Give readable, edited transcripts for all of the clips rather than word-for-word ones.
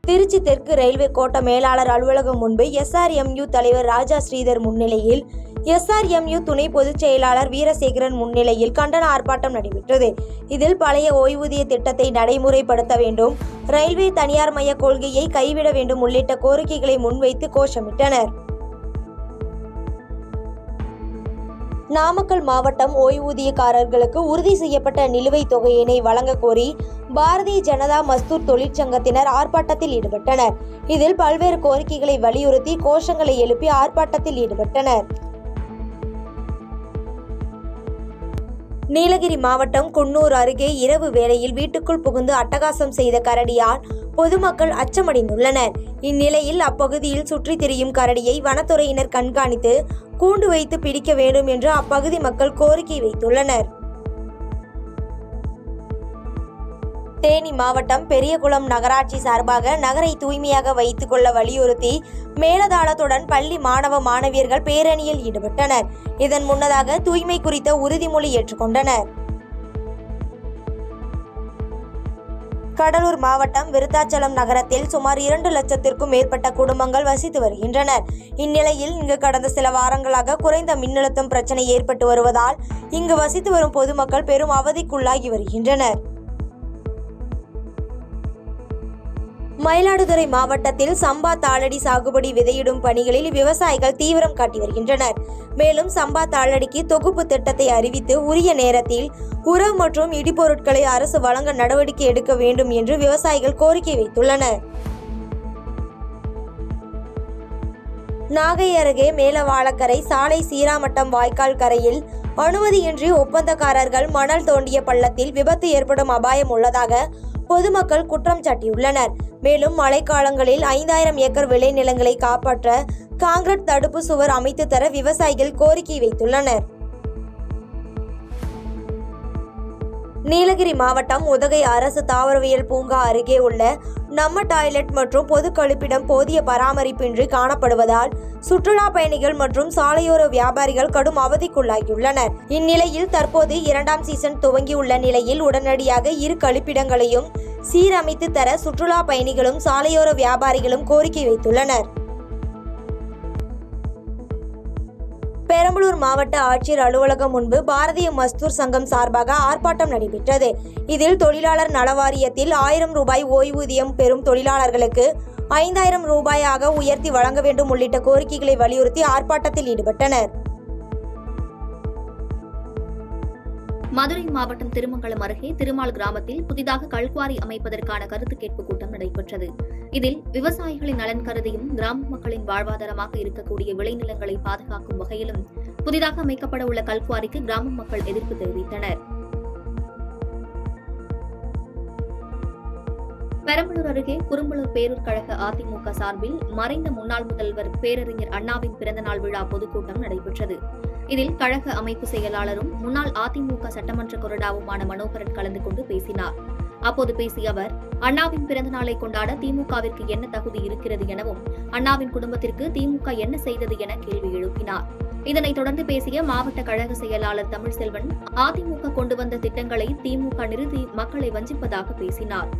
திருச்சி தெற்கு ரயில்வே கோட்ட மேலாளர் அலுவலகம் முன்பு SRMU தலைவர் ராஜா ஸ்ரீதர் முன்னிலையில் SRMU துணை பொதுச் செயலாளர் வீரசேகரன் முன்னிலையில் கண்டன ஆர்ப்பாட்டம் நடைபெற்றது. இதில் பழைய ஓய்வூதிய திட்டத்தை நடைமுறைப்படுத்த வேண்டும், ரயில்வே தனியார் மய கொள்கையை கைவிட வேண்டும் உள்ளிட்ட கோரிக்கைகளை முன்வைத்து கோஷமிட்டனர். நாமக்கல் மாவட்டம் ஓய்வூதியக்காரர்களுக்கு உறுதி செய்யப்பட்ட நிலுவைத் தொகையினை வழங்க கோரி பாரதிய ஜனதா மஸ்தூர் தொழிற்சங்கத்தினர் ஆர்ப்பாட்டத்தில் ஈடுபட்டனர். இதில் பல்வேறு கோரிக்கைகளை வலியுறுத்தி கோஷங்களை எழுப்பி ஆர்ப்பாட்டத்தில் ஈடுபட்டனர். நீலகிரி மாவட்டம் குன்னூர் அருகே இரவு வேளையில் வீட்டுக்குள் புகுந்து அட்டகாசம் செய்த கரடியால் பொதுமக்கள் அச்சமடைந்துள்ளனர். இந்நிலையில் அப்பகுதியில் சுற்றித் திரியும் கரடியை வனத்துறையினர் கண்காணித்து கூண்டு வைத்து பிடிக்க வேண்டும் என்று அப்பகுதி மக்கள் கோரிக்கை வைத்துள்ளனர். தேனி மாவட்டம் பெரியகுளம் நகராட்சி சார்பாக நகரை தூய்மையாக வைத்துக் கொள்ள வலியுறுத்தி மேலதாளத்துடன் பள்ளி மாணவ மாணவியர்கள் பேரணியில் ஈடுபட்டனர். இதன் முன்னதாக தூய்மை குறித்த உறுதிமொழி ஏற்றுக்கொண்டனர். கடலூர் மாவட்டம் விருத்தாச்சலம் நகரத்தில் சுமார் 2 லட்சத்திற்கும் மேற்பட்ட குடும்பங்கள் வசித்து வருகின்றனர். இந்நிலையில் இங்கு கடந்த சில வாரங்களாக குறைந்த மின்னழுத்தம் பிரச்சனை ஏற்பட்டு வருவதால் இங்கு வசித்து வரும் பொதுமக்கள் பெரும் அவதிக்குள்ளாகி வருகின்றனர். மயிலாடுதுறை மாவட்டத்தில் சம்பா தாளடி சாகுபடி விதையிடும் பணிகளில் விவசாயிகள் தீவிரம் காட்டி வருகின்றனர். மேலும் சம்பா தாளடிக்கு தொகுப்பு திட்டத்தை அறிவித்து உரிய நேரத்தில் உரம் மற்றும் இடிபொருட்களை அரசு வழங்க நடவடிக்கை எடுக்க வேண்டும் என்று விவசாயிகள் கோரிக்கை வைத்துள்ளனர். நாகை அருகே மேலவாழக்கரை சாலை சீராமட்டம் வாய்க்கால் கரையில் அனுமதியின்றி ஒப்பந்தக்காரர்கள் மணல் தோண்டிய பள்ளத்தில் விபத்து ஏற்படும் அபாயம் உள்ளதாக பொதுமக்கள் குற்றம் சாட்டியுள்ளனர். மேலும் மழைக்காலங்களில் 5000 ஏக்கர் விளைநிலங்களை காப்பாற்ற காங்கிரீட் தடுப்பு சுவர் அமைத்து தர விவசாயிகள் கோரிக்கை வைத்துள்ளனர். நீலகிரி மாவட்டம் உதகை அரசு தாவரவியல் பூங்கா அருகே உள்ள நம்ம டாய்லெட் மற்றும் பொது கழிப்பிடம் போதிய பராமரிப்பின்றி காணப்படுவதால் சுற்றுலா பயணிகள் மற்றும் சாலையோர வியாபாரிகள் கடும் அவதிக்குள்ளாகியுள்ளனர். இந்நிலையில் தற்போது 2ஆம் சீசன் துவங்கியுள்ள நிலையில் உடனடியாக 2 கழிப்பிடங்களையும் சீரமைத்து தர சுற்றுலா பயணிகளும் சாலையோர வியாபாரிகளும் கோரிக்கை வைத்துள்ளனர். பெரம்பலூர் மாவட்ட ஆட்சியர் அலுவலகம் முன்பு பாரதிய மஸ்தூர் சங்கம் சார்பாக ஆர்ப்பாட்டம் நடைபெற்றது. இதில் தொழிலாளர் நலவாரியத்தில் 1000 ரூபாய் ஓய்வூதியம் பெறும் தொழிலாளர்களுக்கு 5000 ரூபாயாக உயர்த்தி வழங்க வேண்டும் உள்ளிட்ட கோரிக்கைகளை வலியுறுத்தி ஆர்ப்பாட்டத்தில் ஈடுபட்டனர். மதுரை மாவட்டம் திருமங்கலம் அருகே திருமால் கிராமத்தில் புதிதாக கல்குவாரி அமைப்பதற்கான கருத்து கேட்பு கூட்டம் நடைபெற்றது. இதில் விவசாயிகளின் நலன் கருதியும் கிராம மக்களின் வாழ்வாதாரமாக இருக்கக்கூடிய விளைநிலங்களை பாதுகாக்கும் வகையிலும் புதிதாக அமைக்கப்பட உள்ள கல்குவாரிக்கு கிராம மக்கள் எதிர்ப்பு தெரிவித்தனர். பெரம்பலூர் அருகே குறும்பலூர் பேரூர் கழக அதிமுக சார்பில் மறைந்த முன்னாள் முதல்வர் பேரறிஞர் அண்ணாவின் பிறந்தநாள் விழா பொதுக்கூட்டம் நடைபெற்றது. இதில் கழக அமைப்பு செயலாளரும் முன்னாள் அதிமுக சட்டமன்ற கொறடாவுமான மனோகரன் கலந்து கொண்டு பேசினார். அப்போது பேசிய அவர், அண்ணாவின் பிறந்தநாளை கொண்டாட திமுகவிற்கு என்ன தகுதி இருக்கிறது எனவும் அண்ணாவின் குடும்பத்திற்கு திமுக என்ன செய்தது என கேள்வி எழுப்பினார். இதனைத் தொடர்ந்து பேசிய மாவட்ட கழக செயலாளர் தமிழ்செல்வன், அதிமுக கொண்டு வந்த திட்டங்களை திமுக நிறுத்தி மக்களை வஞ்சிப்பதாக பேசினார்.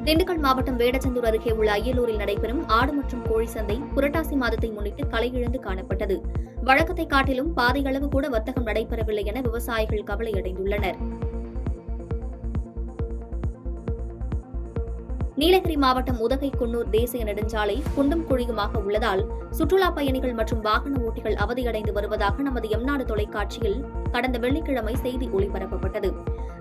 திண்டுக்கல் மாவட்டம் வேடச்சந்தூர் அருகே உள்ள அய்யலூரில் நடைபெறும் ஆடு மற்றும் கோழி சந்தை புரட்டாசி மாதத்தை முன்னிட்டு களையிழந்து காணப்பட்டது. வழக்கத்தை காட்டிலும் பாதையளவு கூட வர்த்தகம் நடைபெறவில்லை என விவசாயிகள் கவலையடைந்துள்ளனர். நீலகிரி மாவட்டம் உதகை குன்னூர் தேசிய நெடுஞ்சாலை குண்டும் குழியுமாக உள்ளதால் சுற்றுலா பயணிகள் மற்றும் வாகன ஓட்டிகள் அவதியடைந்து வருவதாக நமது எம்நாடு தொலைக்காட்சியில் கடந்த வெள்ளிக்கிழமை செய்தி ஒளிபரப்பப்பட்டது.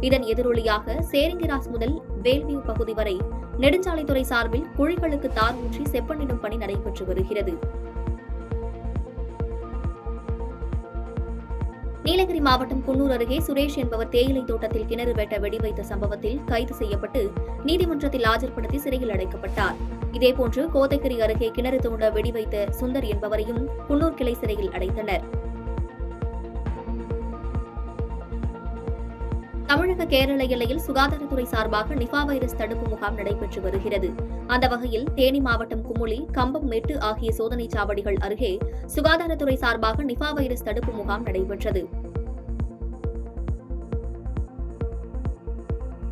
இதன் எதிரொலியாக சேரிங்கிராஸ் முதல் வேல்வியூ பகுதி வரை நெடுஞ்சாலைத்துறை சார்பில் குழிகளுக்கு தார் ஊற்றி செப்பனிடும் பணி நடைபெற்று வருகிறது. நீலகிரி மாவட்டம் குன்னூர் அருகே சுரேஷ் என்பவர் தேயிலை தோட்டத்தில் கிணறு வெட்ட வெடிவைத்த சம்பவத்தில் கைது செய்யப்பட்டு நீதிமன்றத்தில் ஆஜர்படுத்தி சிறையில் அடைக்கப்பட்டார். இதேபோன்று கோத்தகிரி அருகே கிணறு தோண்ட வெடிவைத்த சுந்தர் என்பவரையும் குன்னூர் கிளை சிறையில் அடைத்தனர். தமிழக கேரள எல்லையில் சுகாதாரத்துறை சார்பாக நிபா வைரஸ் தடுப்பு முகாம் நடைபெற்று வருகிறது. அந்த வகையில் தேனி மாவட்டம் குமுளி, கம்பம் மெட்டு ஆகிய சோதனை சாவடிகள் அருகே சுகாதாரத்துறை சார்பாக நிபா வைரஸ் தடுப்பு முகாம் நடைபெற்றது.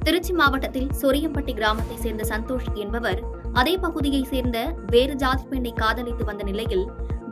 திருச்சி மாவட்டத்தில் சொரியம்பட்டி கிராமத்தை சேர்ந்த சந்தோஷ் என்பவர் அதே பகுதியை சேர்ந்த வேறு ஜாதி பெண்ணை காதலித்து வந்த நிலையில்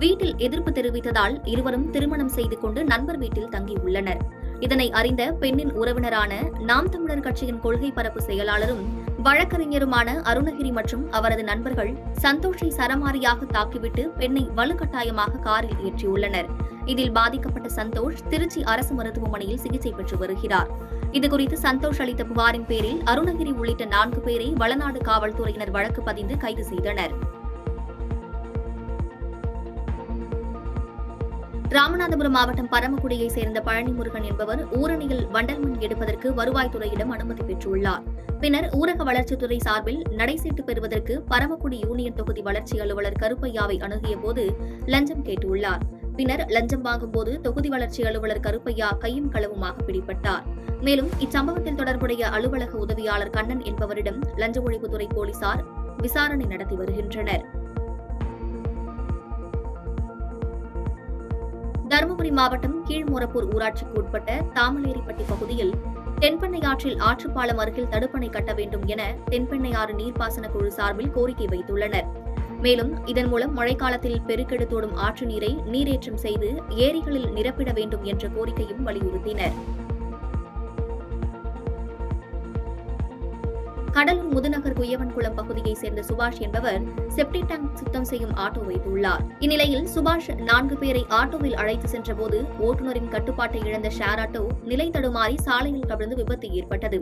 வீட்டில் எதிர்ப்பு தெரிவித்ததால் இருவரும் திருமணம் செய்து கொண்டு நண்பர் வீட்டில் தங்கியுள்ளனர். இதனை அறிந்த பெண்ணின் உறவினரான நாம் தமிழர் கட்சியின் கொள்கை பரப்பு செயலாளரும் வழக்கறிஞருமான அருணகிரி மற்றும் அவரது நண்பர்கள் சந்தோஷை சரமாரியாக தாக்கிவிட்டு பெண்ணை வலுக்கட்டாயமாக காரில் ஏற்றியுள்ளனர். இதில் பாதிக்கப்பட்ட சந்தோஷ் திருச்சி அரசு மருத்துவமனையில் சிகிச்சை பெற்று வருகிறார். இதுகுறித்து சந்தோஷ் அளித்த புகாரின் பேரில் அருணகிரி உள்ளிட்ட 4 பேரை வளநாடு காவல்துறையினர் வழக்கு பதிந்து கைது செய்தனர். ராமநாதபுரம் மாவட்டம் பரமக்குடியை சேர்ந்த பழனிமுருகன் என்பவர் ஊரணியில் வண்டல் மண் எடுப்பதற்கு வருவாய்த்துறையிடம் அனுமதி பெற்றுள்ளார். பின்னர் ஊரக வளர்ச்சித்துறை சார்பில் நடைசீட்டு பெறுவதற்கு பரமக்குடி யூனியன் தொகுதி வளர்ச்சி அலுவலர் கருப்பையாவை அணுகிய போது லஞ்சம் கேட்டுள்ளார். பின்னர் லஞ்சம் வாங்கும்போது தொகுதி வளர்ச்சி அலுவலர் கருப்பையா கையும் களவுமாக பிடிபட்டார். மேலும் இச்சம்பவத்தில் தொடர்புடைய அலுவலக உதவியாளர் கண்ணன் என்பவரிடம் லஞ்ச ஒழிப்புத்துறை போலீசார் விசாரணை நடத்தி வருகின்றனர். தருமபுரி மாவட்டம் கீழ்மோரப்பூர் ஊராட்சிக்கு உட்பட்ட தாமலேரிப்பட்டி பகுதியில் தென்பெண்ணையாற்றில் ஆற்றுப்பாலம் அருகில் தடுப்பணை கட்ட வேண்டும் என தென்பெண்ணையாறு நீர்ப்பாசன குழு சார்பில் கோரிக்கை வைத்துள்ளனர். மேலும் இதன் மூலம் மழைக்காலத்தில் பெருக்கெடுத்தோடும் ஆற்று நீரை நீரேற்றம் செய்து ஏரிகளில் நிரப்பிட வேண்டும் என்ற கோரிக்கையும் வலியுறுத்தினர். கடலூர் முதுநகர் குயவன்குளம் பகுதியை சேர்ந்த சுபாஷ் என்பவர் செப்டி டேங்க் சுத்தம் செய்யும் ஆட்டோ வைத்துள்ளார். இந்நிலையில் சுபாஷ் 4 பேரை ஆட்டோவில் அழைத்து சென்றபோது ஓட்டுநரின் கட்டுப்பாட்டை இழந்த ஷேர் ஆட்டோ நிலை தடுமாறி சாலையில் கவிழ்ந்து விபத்து ஏற்பட்டது.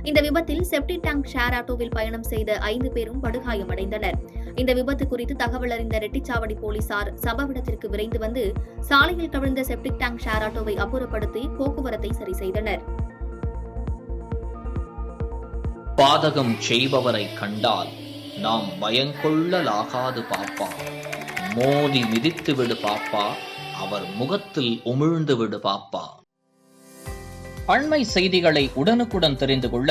இந்த விபத்தில் செப்டி டேங்க் ஷேர் ஆட்டோவில் பயணம் செய்த 5 பேரும் படுகாயமடைந்தனர். இந்த விபத்து குறித்து தகவல் அறிந்த ரெட்டிச்சாவடி போலீசார் சம்பவ இடத்திற்கு விரைந்து வந்து சாலையில் கவிழ்ந்த செப்டிக் டேங்க் ஷேர் ஆட்டோவை அப்புறப்படுத்தி போக்குவரத்தை சரி செய்தனர். பாதகம் செய்பவரை கண்டால் நாம் பயங்கொள்ளலாகாது பாப்பா, மோதி மிதித்து விடு பாப்பா, அவர் முகத்தில் உமிழ்ந்து விடு பாப்பா. அண்மை செய்திகளை உடனுக்குடன் தெரிந்து கொள்ள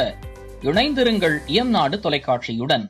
இணைந்திருங்கள் இயம்நாடு தொலைக்காட்சியுடன்.